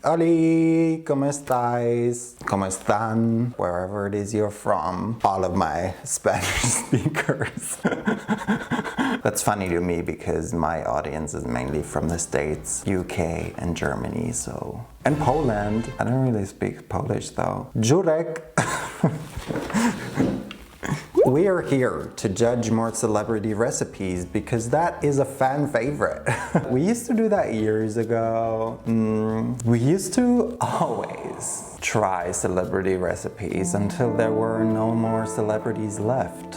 Oli, ¿cómo estáis? ¿Cómo están? Wherever it is you're from. All of my Spanish speakers. That's funny to me because my audience is mainly from the States, UK, and Germany, so. And Poland. I don't really speak Polish though. Jurek. We are here to judge more celebrity recipes because that is a fan favorite. We used to do that years ago. We used to always try celebrity recipes until there were no more celebrities left.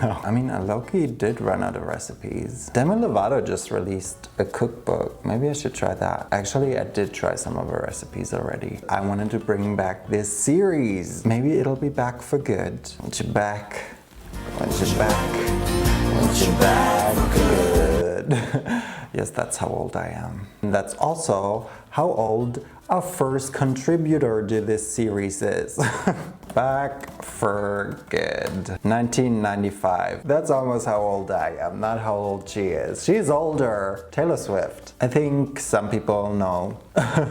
No. I mean, Loki did run out of recipes. Demi Lovato just released a cookbook. Maybe I should try that. Actually, I did try some of her recipes already. I wanted to bring back this series. Maybe it'll be back for good. Once you're back. Once you're back for good. Yes, that's how old I am. And that's also how old our first contributor to this series is. Back for good. 1995. That's almost how old I am, not how old she is. She's older. Taylor Swift. I think some people know,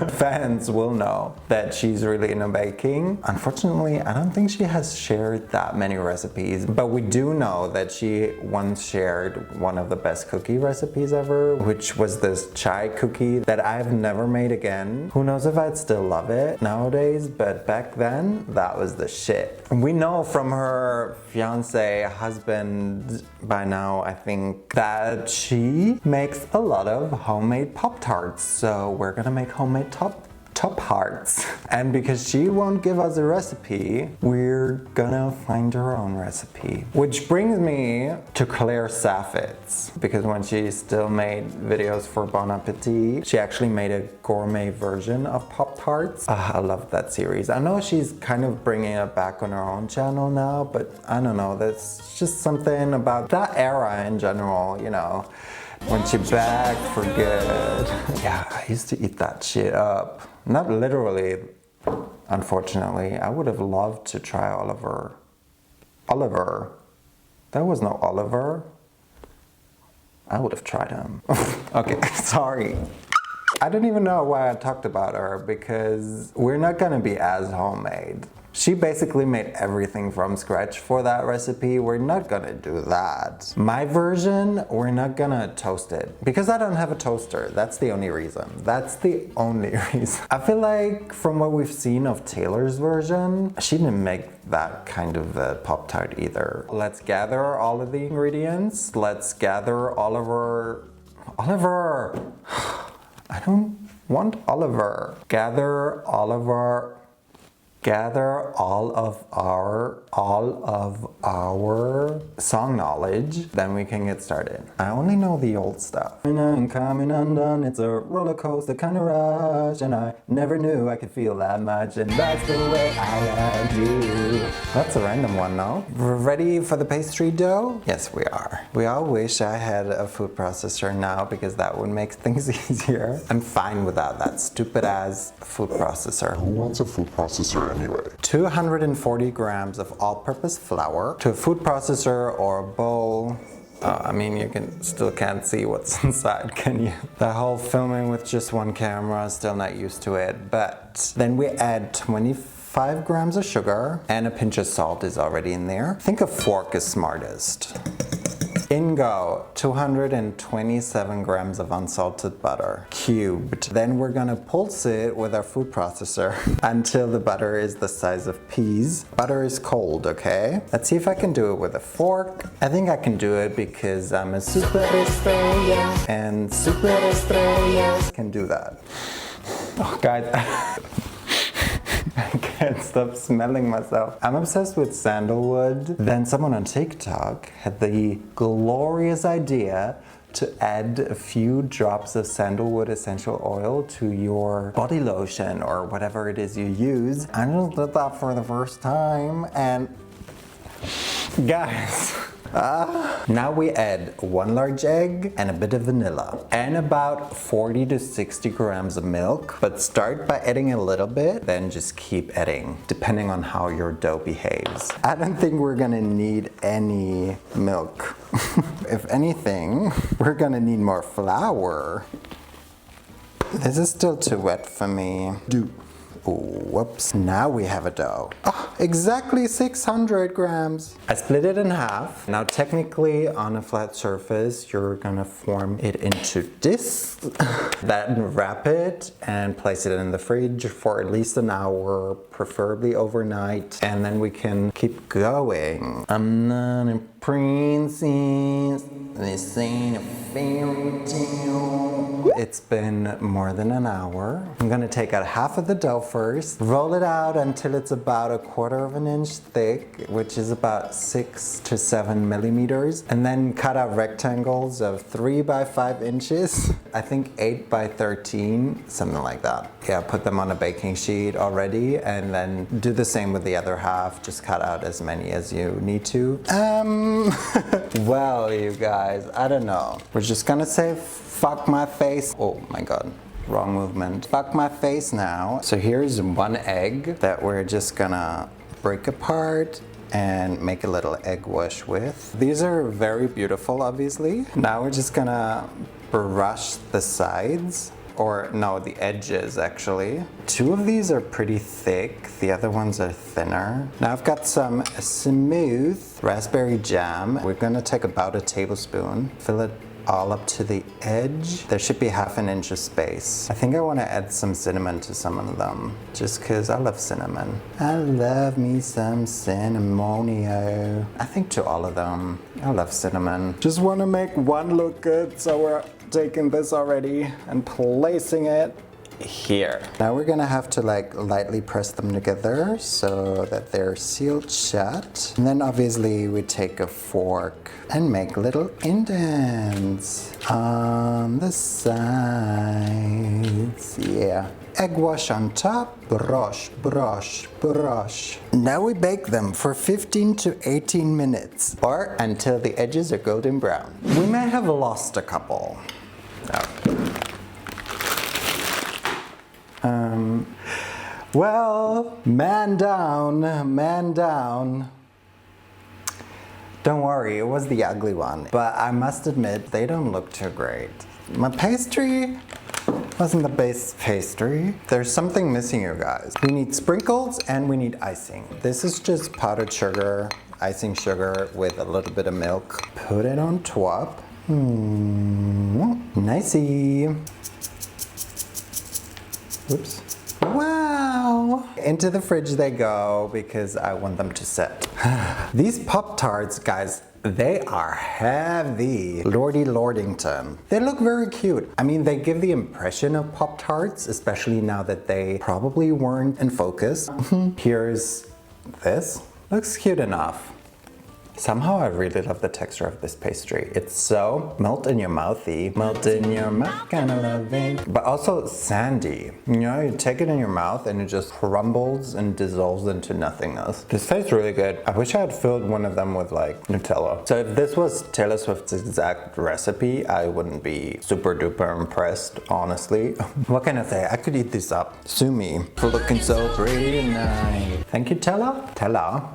fans will know, that she's really into baking. Unfortunately, I don't think she has shared that many recipes, but we do know that she once shared one of the best cookie recipes ever, which was this chai cookie that I've never made again. Who knows if I'd still love it nowadays, but back then, that was the shit. We know from her fiance, husband, by now I think, that she makes a lot of homemade Pop-Tarts. So we're gonna make homemade Pop-Tarts. And because she won't give us a recipe, we're gonna find her own recipe. Which brings me to Claire Saffitz. Because when she still made videos for Bon Appetit, she actually made a gourmet version of Pop-Tarts. I love that series. I know she's kind of bringing it back on her own channel now, but I don't know, that's just something about that era in general, you know. Once you're back for good. Yeah, I used to eat that shit up. Not literally, unfortunately. I would have loved to try Oliver. There was no Oliver. I would have tried him. Okay, sorry. I don't even know why I talked about her because we're not gonna be as homemade. She basically made everything from scratch for that recipe. We're not gonna do that. My version, we're not gonna toast it because I don't have a toaster. That's the only reason. That's the only reason. I feel like from what we've seen of Taylor's version, she didn't make that kind of a Pop-Tart either. Let's gather all of the ingredients. Let's gather all of our... Oliver! I don't want Oliver. Gather all of our song knowledge, then we can get started. I only know the old stuff. I'm coming undone, it's a roller coaster kind of rush, and I never knew I could feel that much, and that's the way I like you. That's a random one, no? We're ready for the pastry dough? Yes, we are. We all wish I had a food processor now because that would make things easier. I'm fine without that stupid ass food processor. Who wants a food processor anyway? 240 grams of all-purpose flour to a food processor or a bowl. I mean, you still can't see what's inside, can you? The whole filming with just one camera, still not used to it. But then we add 25 grams of sugar and a pinch of salt is already in there. I think a fork is smartest. In go 227 grams of unsalted butter, cubed. Then we're gonna pulse it with our food processor until the butter is the size of peas. Butter is cold, okay? Let's see if I can do it with a fork. I think I can do it because I'm a superestrella, and superestrellas can do that. Oh, guys. I can't stop smelling myself. I'm obsessed with sandalwood. Then someone on TikTok had the glorious idea to add a few drops of sandalwood essential oil to your body lotion or whatever it is you use. I just did that for the first time and guys, now we add 1 large egg and a bit of vanilla and about 40 to 60 grams of milk, but start by adding a little bit, then just keep adding depending on how your dough behaves. I don't think we're gonna need any milk. If anything, we're gonna need more flour. This is still too wet for me. Ooh, whoops. Now we have a dough. Oh, exactly 600 grams. I split it in half. Now technically on a flat surface, you're gonna form it into discs. Then wrap it and place it in the fridge for at least an hour, preferably overnight. And then we can keep going. I'm not a princess. This ain't a fairy tale. It's been more than an hour. I'm gonna take out half of the dough first, roll it out until it's about 1/4 of an inch thick, which is about 6 to 7 millimeters, and then cut out rectangles of 3 by 5 inches. I think 8 by 13, something like that. Yeah, put them on a baking sheet already, and then do the same with the other half. Just cut out as many as you need to. Well, you guys, I don't know. We're just gonna say fuck my face. Oh my god, wrong movement. Fuck my face now. So here's one egg that we're just gonna break apart and make a little egg wash with. These are very beautiful, obviously. Now we're just gonna brush the sides. Or no, the edges actually. 2 of these are pretty thick, the other ones are thinner. Now I've got some smooth raspberry jam. We're gonna take about a tablespoon, fill it all up to the edge. There should be 1/2 inch of space. I think I wanna add some cinnamon to some of them, just cause I love cinnamon. I love me some cinnamonio. I think to all of them. I love cinnamon. Just wanna make one look good, so we're taking this already and placing it here. Now we're gonna have to like lightly press them together so that they're sealed shut. And then obviously we take a fork and make little indents on the sides. Yeah. Egg wash on top, brush, brush, brush. Now we bake them for 15 to 18 minutes or until the edges are golden brown. We may have lost a couple. Well, man down, man down. Don't worry, it was the ugly one. But I must admit, they don't look too great. My pastry wasn't the best pastry. There's something missing, you guys. We need sprinkles and we need icing. This is just powdered sugar, icing sugar with a little bit of milk. Put it on top. Nicey. Oops. Wow! Into the fridge they go because I want them to set. These Pop-Tarts, guys, they are heavy. Lordy Lordington. They look very cute. I mean, they give the impression of Pop-Tarts, especially now that they probably weren't in focus. Here's this. Looks cute enough. Somehow I really love the texture of this pastry. It's so melt in your mouthy. Melt in your mouth, kind of loving. But also sandy. You know, you take it in your mouth and it just crumbles and dissolves into nothingness. This tastes really good. I wish I had filled one of them with like Nutella. So if this was Taylor Swift's exact recipe, I wouldn't be super duper impressed, honestly. What can I say? I could eat this up. Sue me for looking so pretty tonight. Thank you, Tella. Tella.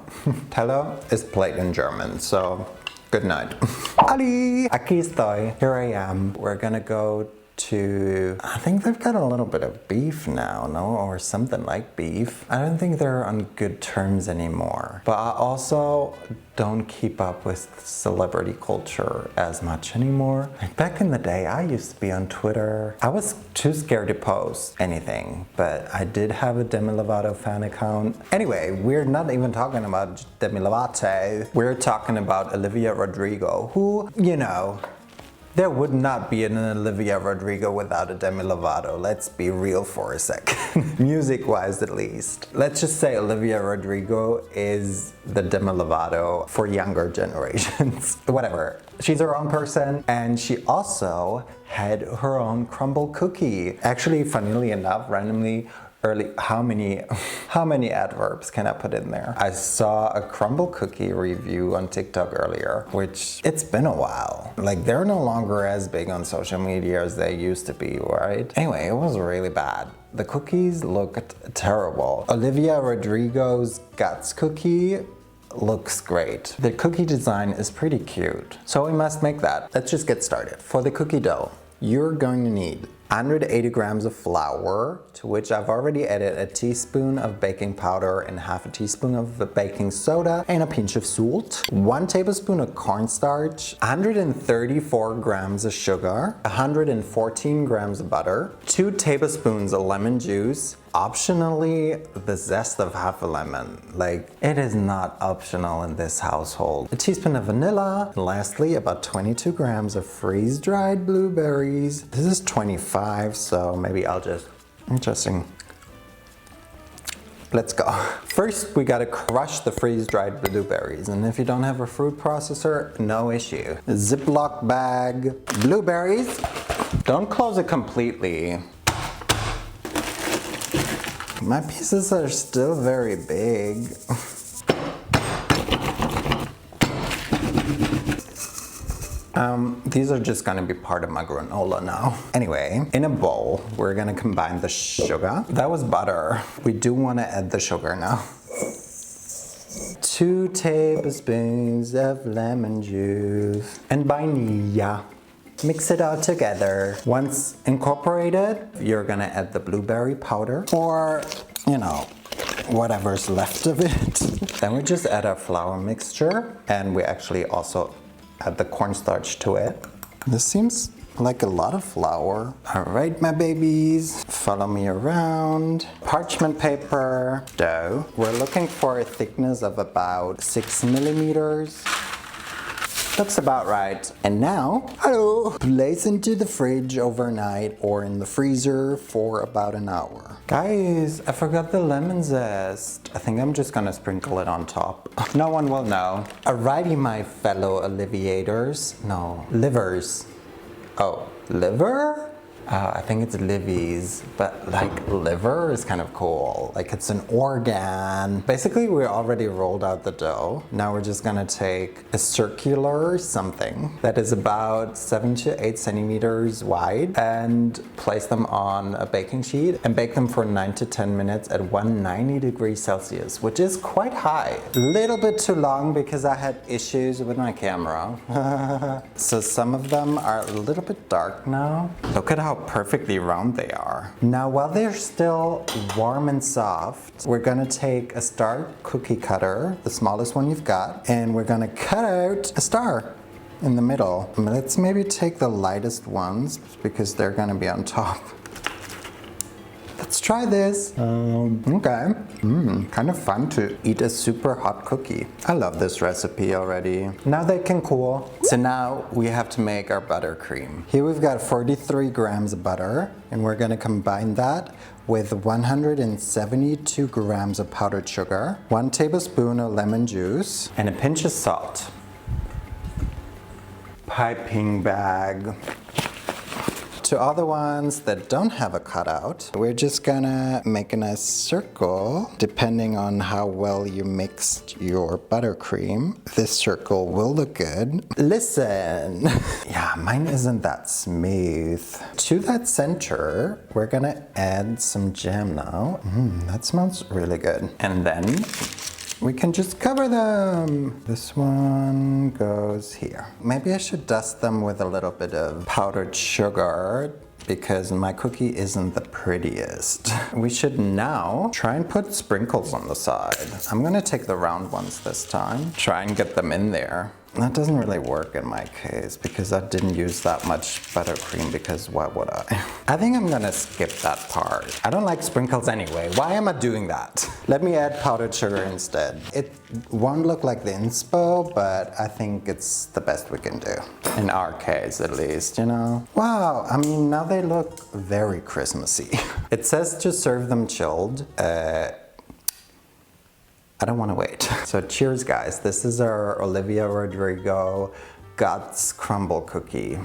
Tella is played in German, so good night. Ali! Aquí estoy. Here I am. We're gonna go to... I think they've got a little bit of beef now, no? Or something like beef. I don't think they're on good terms anymore. But I also don't keep up with celebrity culture as much anymore. Like back in the day, I used to be on Twitter. I was too scared to post anything, but I did have a Demi Lovato fan account. Anyway, we're not even talking about Demi Lovato. We're talking about Olivia Rodrigo, who, you know, there would not be an Olivia Rodrigo without a Demi Lovato. Let's be real for a second. Music-wise, at least. Let's just say Olivia Rodrigo is the Demi Lovato for younger generations. Whatever. She's her own person, and she also had her own crumble cookie. Actually, funnily enough, randomly, how many adverbs can I put in there? I saw a crumble cookie review on TikTok earlier, which it's been a while. Like they're no longer as big on social media as they used to be, right? Anyway, it was really bad. The cookies looked terrible. Olivia Rodrigo's Guts cookie looks great. The cookie design is pretty cute. So we must make that. Let's just get started. For the cookie dough, you're going to need 180 grams of flour, to which I've already added a teaspoon of baking powder and half a teaspoon of baking soda and a pinch of salt, 1 tablespoon of cornstarch, 134 grams of sugar, 114 grams of butter, 2 tablespoons of lemon juice, optionally the zest of half a lemon. Like, it is not optional in this household. A teaspoon of vanilla, and lastly about 22 grams of freeze-dried blueberries. This is 25, so maybe I'll just, interesting. Let's go. First, we gotta crush the freeze-dried blueberries, and if you don't have a fruit processor, no issue. Ziploc bag, blueberries. Don't close it completely. My pieces are still very big. These are just gonna be part of my granola now. Anyway, in a bowl, we're gonna combine the sugar. That was butter. We do wanna add the sugar now. 2 tablespoons of lemon juice and vainilla. Mix it all together. Once incorporated, you're gonna add the blueberry powder or, you know, whatever's left of it. Then we just add our flour mixture and we actually also add the cornstarch to it. This seems like a lot of flour. All right, my babies, follow me around. Parchment paper, dough. We're looking for a thickness of about 6 millimeters. Looks about right. And now, hello, place into the fridge overnight or in the freezer for about an hour. Guys, I forgot the lemon zest. I think I'm just gonna sprinkle it on top. No one will know. Alrighty, my fellow Oliviators. No, livers. Oh, liver? I think it's Livy's, but like liver is kind of cool. Like it's an organ. Basically, we already rolled out the dough. Now we're just gonna take a circular something that is about 7 to 8 centimeters wide and place them on a baking sheet and bake them for 9 to 10 minutes at 190 degrees Celsius, which is quite high. A little bit too long because I had issues with my camera. So some of them are a little bit dark now. Look at how perfectly round they are. Now, while they're still warm and soft, we're gonna take a star cookie cutter, the smallest one you've got, and we're gonna cut out a star in the middle. Let's maybe take the lightest ones because they're gonna be on top. Let's try this. Okay. Kind of fun to eat a super hot cookie. I love this recipe already. Now they can cool. So now we have to make our buttercream. Here we've got 43 grams of butter, and we're gonna combine that with 172 grams of powdered sugar, 1 tablespoon of lemon juice, and a pinch of salt. Piping bag. To all the ones that don't have a cutout, we're just gonna make a nice circle. Depending on how well you mixed your buttercream, this circle will look good. Listen, yeah, mine isn't that smooth. To that center, we're gonna add some jam now. That smells really good. And then we can just cover them. This one goes here. Maybe I should dust them with a little bit of powdered sugar because my cookie isn't the prettiest. We should now try and put sprinkles on the side. I'm gonna take the round ones this time. Try and get them in there. That doesn't really work in my case because I didn't use that much buttercream because why would I? I think I'm gonna skip that part. I don't like sprinkles anyway. Why am I doing that? Let me add powdered sugar instead. It won't look like the inspo, but I think it's the best we can do. In our case, at least, you know? Wow, I mean, now they look very Christmassy. It says to serve them chilled. I don't want to wait. So cheers, guys. This is our Olivia Rodrigo GUTS crumble cookie.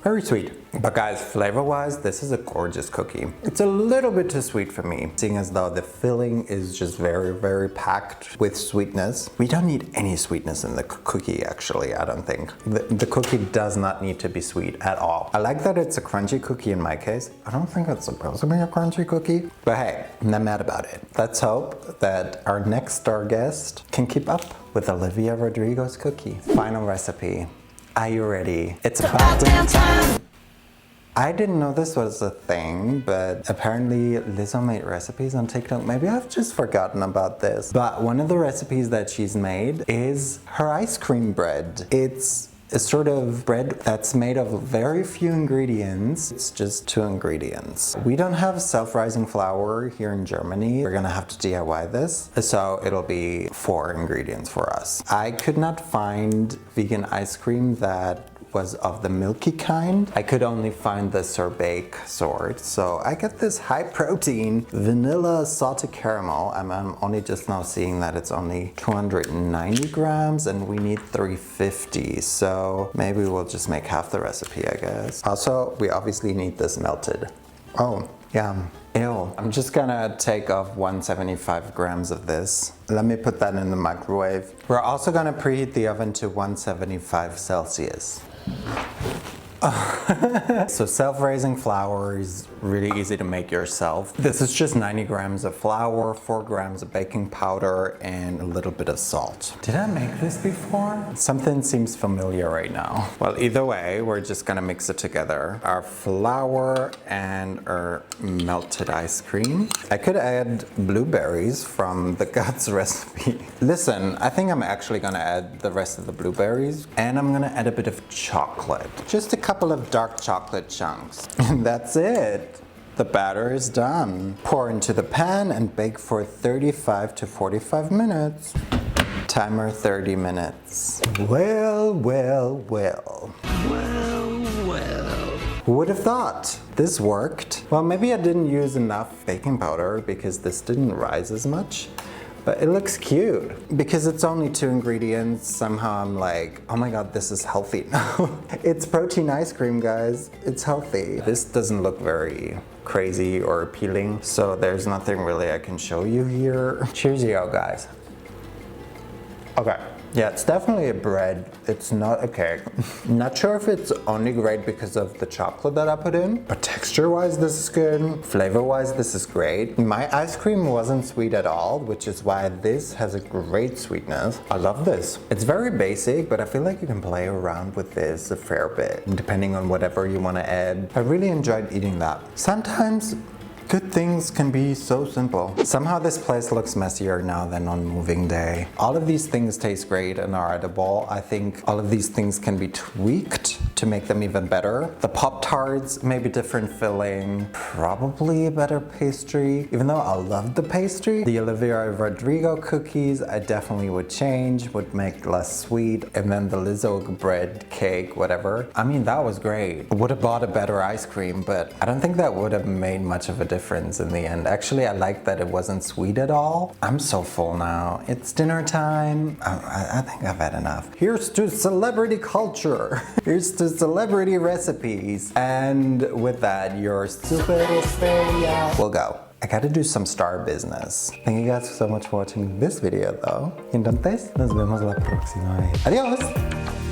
Very sweet. But guys, flavor-wise, this is a gorgeous cookie. It's a little bit too sweet for me, seeing as though the filling is just very, very packed with sweetness. We don't need any sweetness in the cookie, actually, I don't think. The cookie does not need to be sweet at all. I like that it's a crunchy cookie in my case. I don't think it's supposed to be a crunchy cookie, but hey, I'm not mad about it. Let's hope that our next star guest can keep up with Olivia Rodrigo's cookie. Final recipe. Are you ready? It's about damn time! I didn't know this was a thing, but apparently Lizzo made recipes on TikTok. Maybe I've just forgotten about this. But one of the recipes that she's made is her ice cream bread. It's a sort of bread that's made of very few ingredients. It's just 2 ingredients. We don't have self-rising flour here in Germany. We're gonna have to DIY this. So it'll be 4 ingredients for us. I could not find vegan ice cream that was of the milky kind. I could only find the sorbet sort. So I get this high protein vanilla salted caramel. I'm only just now seeing that it's only 290 grams and we need 350. So maybe we'll just make half the recipe, I guess. Also, we obviously need this melted. Oh, yeah. Ew. I'm just gonna take off 175 grams of this. Let me put that in the microwave. We're also gonna preheat the oven to 175 Celsius. So self-raising flour is really easy to make yourself. This is just 90 grams of flour, 4 grams of baking powder, and a little bit of salt. Did I make this before? Something seems familiar right now. Well, either way, we're just gonna mix it together. Our flour and our melted ice cream. I could add blueberries from the GUTS recipe. Listen, I think I'm actually gonna add the rest of the blueberries, and I'm gonna add a bit of chocolate. Just a couple of dark chocolate chunks. And that's it. The batter is done. Pour into the pan and bake for 35 to 45 minutes. Timer 30 minutes. Well, well, well. Well, well. Who would have thought? This worked. Well, maybe I didn't use enough baking powder because this didn't rise as much. But it looks cute. Because it's only 2 ingredients, somehow I'm like, oh my god, this is healthy now. It's protein ice cream, guys. It's healthy. This doesn't look very crazy or appealing, so there's nothing really I can show you here. Cheersio, guys. Okay. Yeah, it's definitely a bread. It's not a cake. Not sure if it's only great because of the chocolate that I put in, but texture-wise, this is good. Flavor-wise, this is great. My ice cream wasn't sweet at all, which is why this has a great sweetness. I love this. It's very basic, but I feel like you can play around with this a fair bit, depending on whatever you want to add. I really enjoyed eating that. Sometimes good things can be so simple. Somehow this place looks messier now than on moving day. All of these things taste great and are edible. I think all of these things can be tweaked to make them even better. The Pop-Tarts, maybe different filling, probably a better pastry. Even though I love the pastry, the Olivia Rodrigo cookies, I definitely would change, would make less sweet. And then the Lizzo bread cake, whatever. I mean, that was great. I would have bought a better ice cream, but I don't think that would have made much of a difference in the end. Actually, I like that it wasn't sweet at all. I'm so full now. It's dinner time. I think I've had enough. Here's to celebrity culture. Here's to celebrity recipes. And with that, your Superestrella will go. I gotta do some star business. Thank you guys so much for watching this video though. Entonces, nos vemos la próxima vez. Adiós!